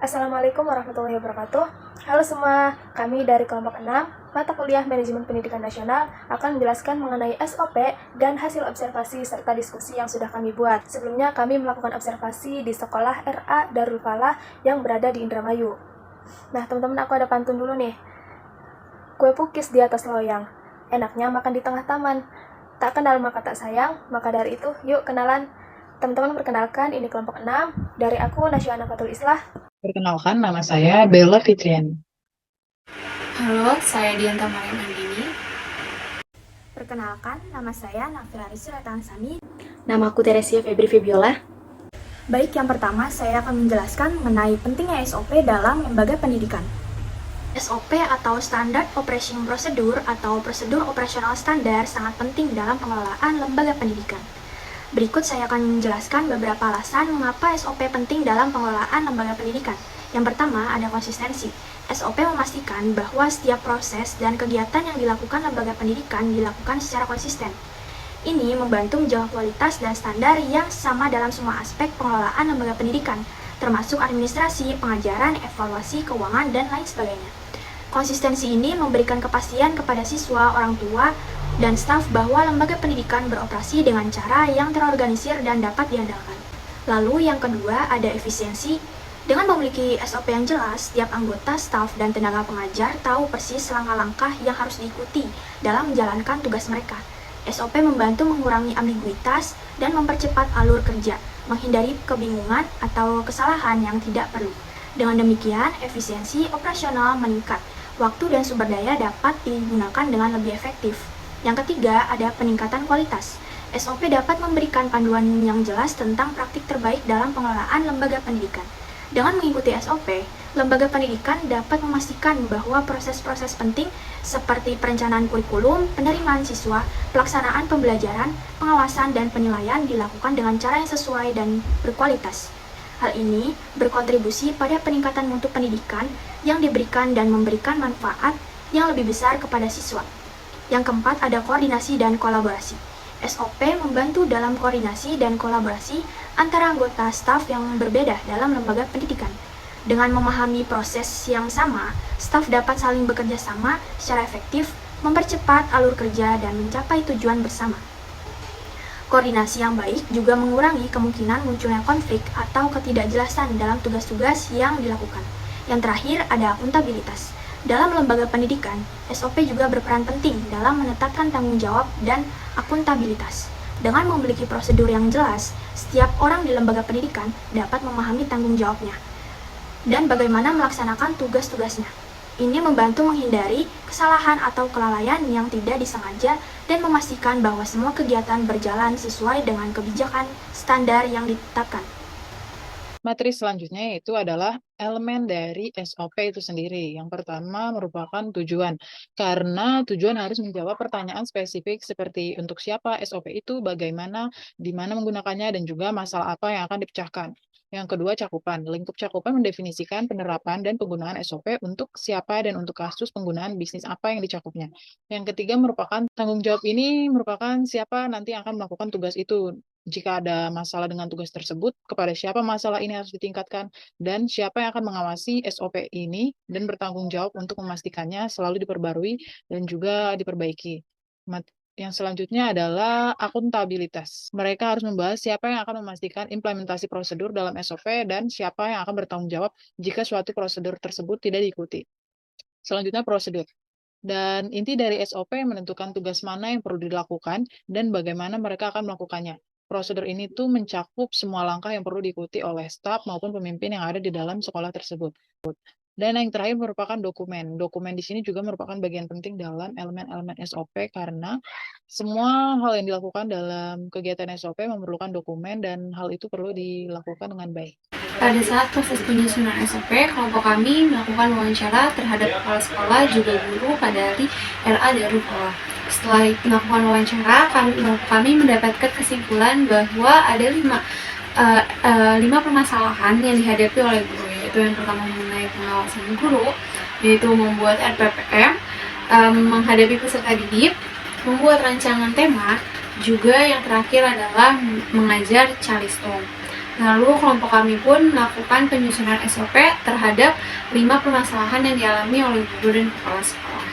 Assalamualaikum warahmatullahi wabarakatuh. Halo semua, kami dari kelompok 6, mata kuliah Manajemen Pendidikan Nasional akan menjelaskan mengenai SOP dan hasil observasi serta diskusi yang sudah kami buat. Sebelumnya kami melakukan observasi di sekolah RA Darul Falah yang berada di Indramayu. Nah teman-teman, aku ada pantun dulu nih. Kue pukis di atas loyang, enaknya makan di tengah taman. Tak kenal maka tak sayang, maka dari itu yuk kenalan. Teman-teman, perkenalkan, ini kelompok 6, dari aku Nasyana Fatul Islah. Perkenalkan, nama saya Bella Fitriani. Halo, saya Dianta Mariam Andini. Perkenalkan, nama saya Nafila Rizal Tansani. Namaku Teresia Febri Fibiola. Baik, yang pertama saya akan menjelaskan mengenai pentingnya SOP dalam lembaga pendidikan. SOP atau Standard Operating Procedure atau Prosedur Operasional Standar sangat penting dalam pengelolaan lembaga pendidikan. Berikut saya akan menjelaskan beberapa alasan mengapa SOP penting dalam pengelolaan lembaga pendidikan. Yang pertama, ada konsistensi. SOP memastikan bahwa setiap proses dan kegiatan yang dilakukan lembaga pendidikan dilakukan secara konsisten. Ini membantu menjaga kualitas dan standar yang sama dalam semua aspek pengelolaan lembaga pendidikan, termasuk administrasi, pengajaran, evaluasi, keuangan, dan lain sebagainya. Konsistensi ini memberikan kepastian kepada siswa, orang tua, dan staf bahwa lembaga pendidikan beroperasi dengan cara yang terorganisir dan dapat diandalkan. Lalu yang kedua ada efisiensi. Dengan memiliki SOP yang jelas, setiap anggota staf dan tenaga pengajar tahu persis langkah-langkah yang harus diikuti dalam menjalankan tugas mereka. SOP membantu mengurangi ambiguitas dan mempercepat alur kerja, menghindari kebingungan atau kesalahan yang tidak perlu. Dengan demikian, efisiensi operasional meningkat, waktu dan sumber daya dapat digunakan dengan lebih efektif. Yang ketiga, ada peningkatan kualitas. SOP dapat memberikan panduan yang jelas tentang praktik terbaik dalam pengelolaan lembaga pendidikan. Dengan mengikuti SOP, lembaga pendidikan dapat memastikan bahwa proses-proses penting seperti perencanaan kurikulum, penerimaan siswa, pelaksanaan pembelajaran, pengawasan, dan penilaian dilakukan dengan cara yang sesuai dan berkualitas. Hal ini berkontribusi pada peningkatan mutu pendidikan yang diberikan dan memberikan manfaat yang lebih besar kepada siswa. Yang keempat, ada koordinasi dan kolaborasi. SOP membantu dalam koordinasi dan kolaborasi antara anggota staf yang berbeda dalam lembaga pendidikan. Dengan memahami proses yang sama, staf dapat saling bekerja sama secara efektif, mempercepat alur kerja, dan mencapai tujuan bersama. Koordinasi yang baik juga mengurangi kemungkinan munculnya konflik atau ketidakjelasan dalam tugas-tugas yang dilakukan. Yang terakhir, ada akuntabilitas. Dalam lembaga pendidikan, SOP juga berperan penting dalam menetapkan tanggung jawab dan akuntabilitas. Dengan memiliki prosedur yang jelas, setiap orang di lembaga pendidikan dapat memahami tanggung jawabnya dan bagaimana melaksanakan tugas-tugasnya. Ini membantu menghindari kesalahan atau kelalaian yang tidak disengaja dan memastikan bahwa semua kegiatan berjalan sesuai dengan kebijakan standar yang ditetapkan. Materi selanjutnya yaitu adalah elemen dari SOP itu sendiri. Yang pertama merupakan tujuan, karena tujuan harus menjawab pertanyaan spesifik seperti untuk siapa SOP itu, bagaimana, di mana menggunakannya, dan juga masalah apa yang akan dipecahkan. Yang kedua, cakupan. Lingkup cakupan mendefinisikan penerapan dan penggunaan SOP untuk siapa dan untuk kasus penggunaan bisnis apa yang dicakupnya. Yang ketiga merupakan tanggung jawab. Ini merupakan siapa nanti yang akan melakukan tugas itu. Jika ada masalah dengan tugas tersebut, kepada siapa masalah ini harus ditingkatkan, dan siapa yang akan mengawasi SOP ini dan bertanggung jawab untuk memastikannya selalu diperbarui dan juga diperbaiki. Yang selanjutnya adalah akuntabilitas. Mereka harus membahas siapa yang akan memastikan implementasi prosedur dalam SOP dan siapa yang akan bertanggung jawab jika suatu prosedur tersebut tidak diikuti. Selanjutnya prosedur. Dan inti dari SOP menentukan tugas mana yang perlu dilakukan dan bagaimana mereka akan melakukannya. Prosedur ini tuh mencakup semua langkah yang perlu diikuti oleh staf maupun pemimpin yang ada di dalam sekolah tersebut. Dan yang terakhir merupakan dokumen. Dokumen di sini juga merupakan bagian penting dalam elemen-elemen SOP karena semua hal yang dilakukan dalam kegiatan SOP memerlukan dokumen dan hal itu perlu dilakukan dengan baik. Pada saat proses penyusunan SOP, kelompok kami melakukan wawancara terhadap kepala sekolah juga guru pada di RA Darul Falah. Setelah melakukan wawancara, kami mendapatkan kesimpulan bahwa ada lima permasalahan yang dihadapi oleh guru, yaitu yang pertama mengenai pengawasan guru, yaitu membuat RPPM, menghadapi peserta didik, membuat rancangan tema, juga yang terakhir adalah mengajar calistung. Lalu kelompok kami pun melakukan penyusunan SOP terhadap 5 permasalahan yang dialami oleh guru dan kepala sekolah.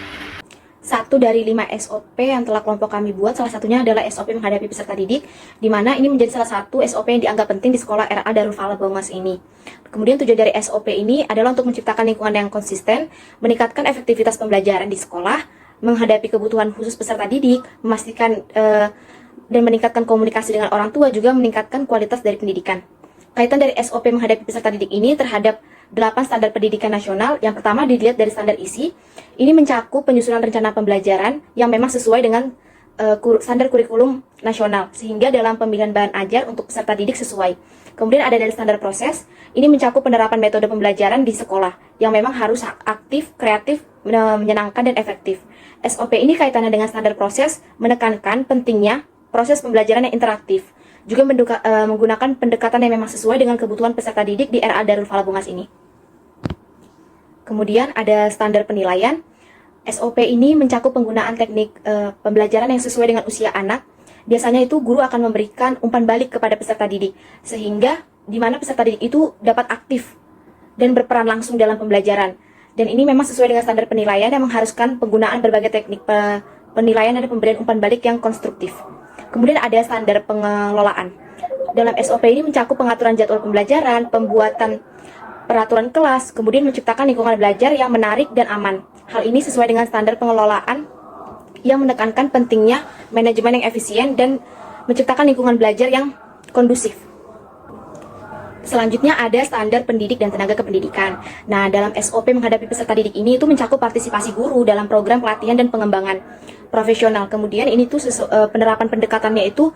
1 dari 5 SOP yang telah kelompok kami buat, salah satunya adalah SOP menghadapi peserta didik, di mana ini menjadi salah satu SOP yang dianggap penting di sekolah RA Darul Falah Baumas ini. Kemudian tujuan dari SOP ini adalah untuk menciptakan lingkungan yang konsisten, meningkatkan efektivitas pembelajaran di sekolah, menghadapi kebutuhan khusus peserta didik, memastikan dan meningkatkan komunikasi dengan orang tua, juga meningkatkan kualitas dari pendidikan. Kaitan dari SOP menghadapi peserta didik ini terhadap 8 standar pendidikan nasional. Yang pertama dilihat dari standar isi. Ini mencakup penyusunan rencana pembelajaran yang memang sesuai dengan standar kurikulum nasional, sehingga dalam pemilihan bahan ajar untuk peserta didik sesuai. Kemudian ada dari standar proses. Ini mencakup penerapan metode pembelajaran di sekolah yang memang harus aktif, kreatif, menyenangkan, dan efektif. SOP ini kaitannya dengan standar proses, menekankan pentingnya proses pembelajaran yang interaktif, juga menggunakan pendekatan yang memang sesuai dengan kebutuhan peserta didik di RA Darul Falah Baumas ini. Kemudian ada standar penilaian. SOP ini mencakup penggunaan teknik pembelajaran yang sesuai dengan usia anak. Biasanya itu guru akan memberikan umpan balik kepada peserta didik, sehingga di mana peserta didik itu dapat aktif dan berperan langsung dalam pembelajaran. Dan ini memang sesuai dengan standar penilaian yang mengharuskan penggunaan berbagai teknik penilaian dan pemberian umpan balik yang konstruktif. Kemudian ada standar pengelolaan. Dalam SOP ini mencakup pengaturan jadwal pembelajaran, pembuatan peraturan kelas, kemudian menciptakan lingkungan belajar yang menarik dan aman. Hal ini sesuai dengan standar pengelolaan yang menekankan pentingnya manajemen yang efisien dan menciptakan lingkungan belajar yang kondusif. Selanjutnya ada standar pendidik dan tenaga kependidikan. Nah, dalam SOP menghadapi peserta didik ini itu mencakup partisipasi guru dalam program pelatihan dan pengembangan profesional. Kemudian ini tuh penerapan pendekatannya itu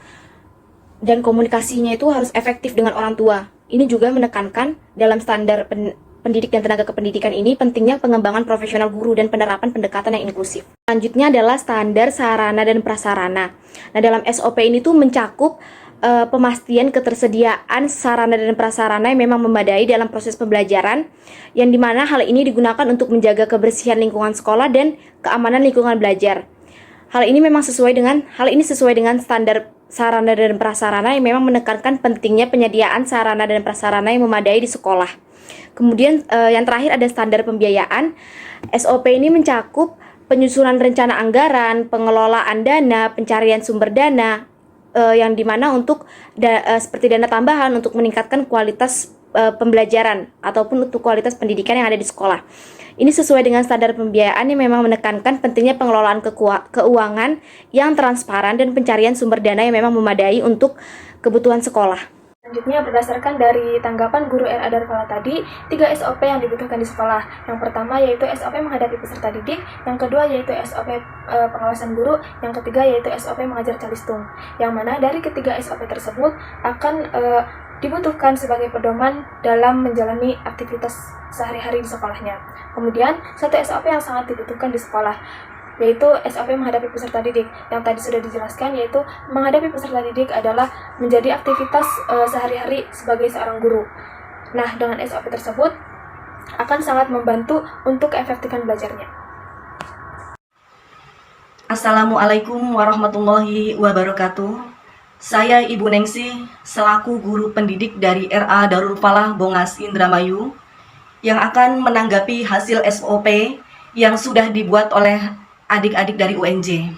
dan komunikasinya itu harus efektif dengan orang tua. Ini juga menekankan dalam standar pendidik dan tenaga kependidikan ini pentingnya pengembangan profesional guru dan penerapan pendekatan yang inklusif. Selanjutnya adalah standar sarana dan prasarana. Nah, dalam SOP ini tuh mencakup pemastian ketersediaan sarana dan prasarana yang memang memadai dalam proses pembelajaran, yang dimana hal ini digunakan untuk menjaga kebersihan lingkungan sekolah dan keamanan lingkungan belajar. Hal ini sesuai dengan standar sarana dan prasarana yang memang menekankan pentingnya penyediaan sarana dan prasarana yang memadai di sekolah. Kemudian yang terakhir ada standar pembiayaan. SOP ini mencakup penyusunan rencana anggaran, pengelolaan dana, pencarian sumber dana, yang dimana untuk seperti dana tambahan untuk meningkatkan kualitas pembelajaran ataupun untuk kualitas pendidikan yang ada di sekolah. Ini sesuai dengan standar pembiayaan yang memang menekankan pentingnya pengelolaan keuangan yang transparan dan pencarian sumber dana yang memang memadai untuk kebutuhan sekolah. Selanjutnya, berdasarkan dari tanggapan guru RA Darul Falah tadi, 3 SOP yang dibutuhkan di sekolah. Yang pertama yaitu SOP menghadapi peserta didik, yang kedua yaitu SOP pengawasan guru, yang ketiga yaitu SOP mengajar calistung. Yang mana dari ketiga SOP tersebut akan dibutuhkan sebagai pedoman dalam menjalani aktivitas sehari-hari di sekolahnya. Kemudian, satu SOP yang sangat dibutuhkan di sekolah, yaitu SOP menghadapi peserta didik. Yang tadi sudah dijelaskan, yaitu menghadapi peserta didik adalah menjadi aktivitas sehari-hari sebagai seorang guru. Nah, dengan SOP tersebut akan sangat membantu untuk keefektifan belajarnya. Assalamualaikum warahmatullahi wabarakatuh. Saya Ibu Nengsi, selaku guru pendidik dari RA Darul Falah Bongas Indramayu, yang akan menanggapi hasil SOP yang sudah dibuat oleh adik-adik dari UNJ.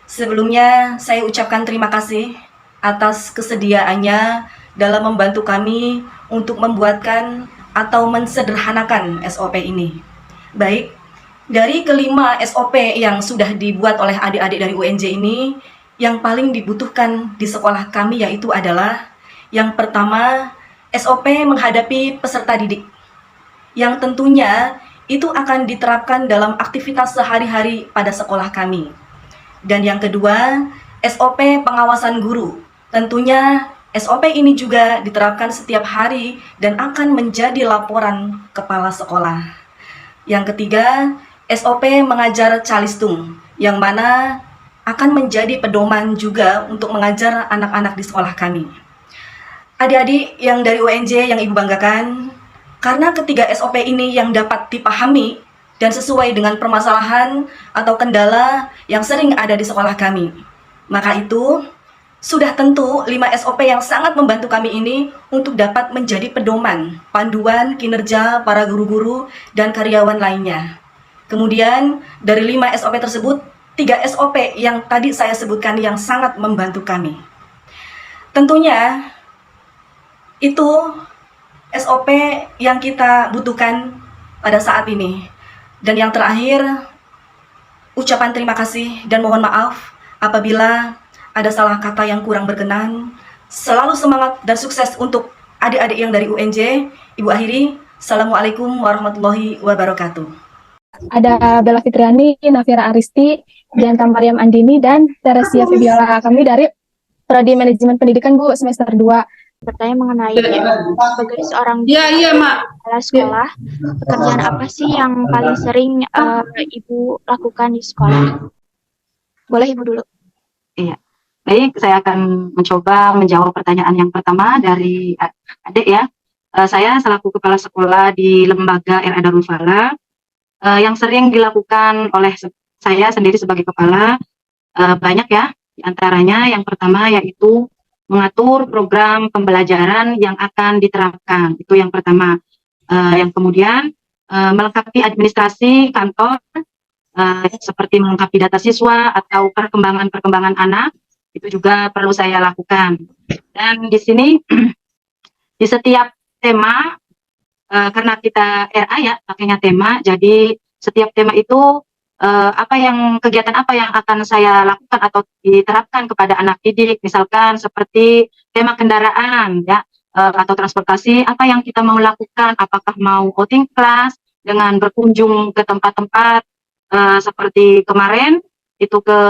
Sebelumnya, saya ucapkan terima kasih atas kesediaannya dalam membantu kami untuk membuatkan atau mensederhanakan SOP ini. Baik, dari kelima SOP yang sudah dibuat oleh adik-adik dari UNJ ini, yang paling dibutuhkan di sekolah kami yaitu adalah yang pertama, SOP menghadapi peserta didik, yang tentunya itu akan diterapkan dalam aktivitas sehari-hari pada sekolah kami. Dan yang kedua, SOP pengawasan guru. Tentunya SOP ini juga diterapkan setiap hari dan akan menjadi laporan kepala sekolah. Yang ketiga, SOP mengajar calistung, yang mana akan menjadi pedoman juga untuk mengajar anak-anak di sekolah kami. Adik-adik yang dari UNJ yang Ibu banggakan, karena ketiga SOP ini yang dapat dipahami dan sesuai dengan permasalahan atau kendala yang sering ada di sekolah kami. Maka itu, Sudah tentu 5 SOP yang sangat membantu kami ini untuk dapat menjadi pedoman, panduan kinerja para guru-guru dan karyawan lainnya. Kemudian dari 5 SOP tersebut, 3 SOP yang tadi saya sebutkan yang sangat membantu kami. Tentunya itu SOP yang kita butuhkan pada saat ini. Dan yang terakhir, ucapan terima kasih dan mohon maaf apabila ada salah kata yang kurang berkenan. Selalu semangat dan sukses untuk adik-adik yang dari UNJ. Ibu akhiri, Assalamualaikum warahmatullahi wabarakatuh. Ada Bella Fitriani, Nafira Aristi, Dianta Mariam Andini, dan Teresia Febiola. Kami dari Prodi Manajemen Pendidikan, Bu, semester 2. Bertanya mengenai sebagai seorang kepala sekolah, pekerjaan apa sih yang paling sering Ibu lakukan di sekolah? Boleh Ibu dulu. Iya. Baik, saya akan mencoba menjawab pertanyaan yang pertama dari adik ya. Saya selaku kepala sekolah di lembaga RA Darul Falah, yang sering dilakukan oleh saya sendiri sebagai kepala banyak ya. Di antaranya yang pertama yaitu mengatur program pembelajaran yang akan diterapkan. Itu yang pertama. Yang kemudian melengkapi administrasi kantor seperti melengkapi data siswa atau perkembangan anak. Itu juga perlu saya lakukan. Dan di sini di setiap tema, karena kita RA ya pakainya tema, jadi setiap tema itu kegiatan apa yang akan saya lakukan atau diterapkan kepada anak didik, misalkan seperti tema kendaraan ya, atau transportasi, apa yang kita mau lakukan, apakah mau outing kelas dengan berkunjung ke tempat-tempat seperti kemarin itu ke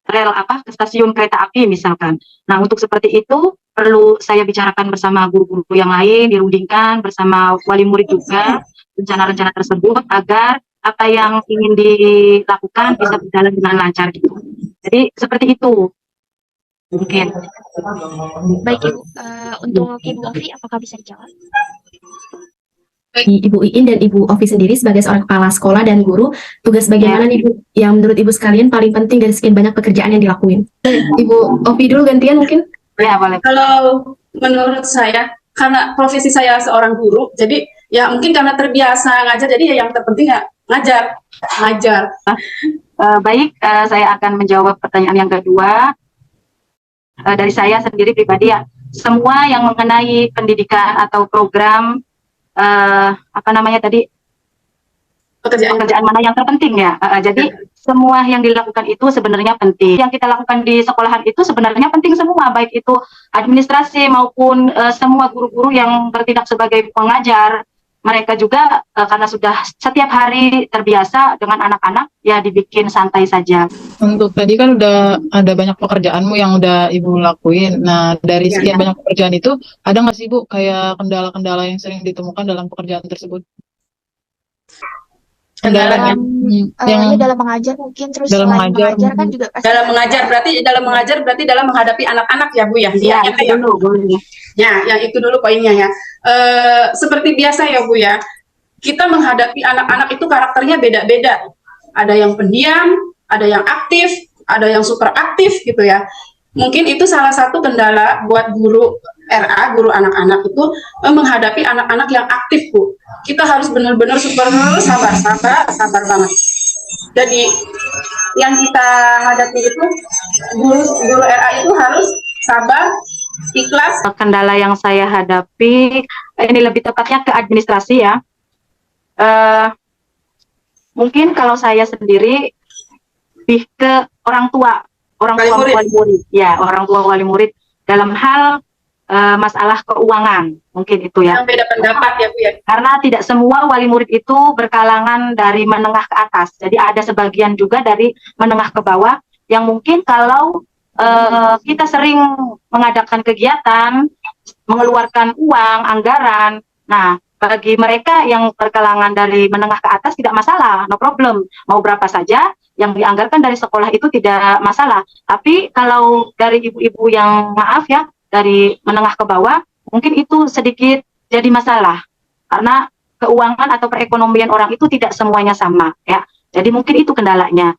ke stasiun kereta api misalkan. Nah, untuk seperti itu perlu saya bicarakan bersama guru-guru yang lain, dirundingkan bersama wali murid juga rencana-rencana tersebut agar apa yang ingin dilakukan bisa berjalan dengan lancar gitu. Jadi seperti itu mungkin. Baik Ibu, untuk Ibu Ovi apakah bisa dijawab? Ibu Iin dan Ibu Ovi sendiri sebagai seorang kepala sekolah dan guru, tugas bagaimana nih Bu yang menurut Ibu sekalian paling penting dari sekian banyak pekerjaan yang dilakuin? Ibu Ovi dulu gantian mungkin? Ya, boleh. Kalau menurut saya, karena profesi saya seorang guru, jadi ya mungkin karena terbiasa ngajar, jadi ya yang terpenting ya ngajar. Baik, saya akan menjawab pertanyaan yang kedua. Dari saya sendiri pribadi ya, semua yang mengenai pendidikan atau program pekerjaan mana yang terpenting ya. Jadi semua yang dilakukan itu sebenarnya penting. Yang kita lakukan di sekolahan itu sebenarnya penting semua, baik itu administrasi maupun semua guru-guru yang bertindak sebagai pengajar. Mereka juga karena sudah setiap hari terbiasa dengan anak-anak, ya dibikin santai saja. Untuk tadi kan udah ada banyak pekerjaanmu yang udah Ibu lakuin. Nah, dari sekian banyak pekerjaan itu, ada nggak sih Bu kayak kendala-kendala yang sering ditemukan dalam pekerjaan tersebut? Kendalanya Yang dalam mengajar mungkin, terus dalam selain mengajar kan juga pasti Dalam mengajar berarti dalam menghadapi anak-anak ya Bu ya. Iya, itu dulu boleh. Ya, yang itu dulu poinnya ya. Seperti biasa ya Bu ya. Kita menghadapi anak-anak itu karakternya beda-beda. Ada yang pendiam, ada yang aktif, ada yang super aktif gitu ya. Mungkin itu salah satu kendala buat guru RA, guru anak-anak itu menghadapi anak-anak yang aktif Bu. Kita harus benar-benar super sabar banget. Jadi yang kita hadapi itu guru RA itu harus sabar, ikhlas. Kendala yang saya hadapi ini lebih tepatnya ke administrasi ya. Mungkin kalau saya sendiri lebih ke orang tua wali murid. Ya, orang tua wali murid dalam hal masalah keuangan, mungkin itu ya. Yang beda pendapat ya Bu ya. Karena tidak semua wali murid itu berkalangan dari menengah ke atas. Jadi ada sebagian juga dari menengah ke bawah yang mungkin kalau kita sering mengadakan kegiatan, mengeluarkan uang, anggaran. Nah, bagi mereka yang berkalangan dari menengah ke atas tidak masalah, no problem. Mau berapa saja yang dianggarkan dari sekolah itu tidak masalah. Tapi kalau dari ibu-ibu yang maaf ya, dari menengah ke bawah, mungkin itu sedikit jadi masalah. Karena keuangan atau perekonomian orang itu tidak semuanya sama ya. Jadi mungkin itu kendalanya.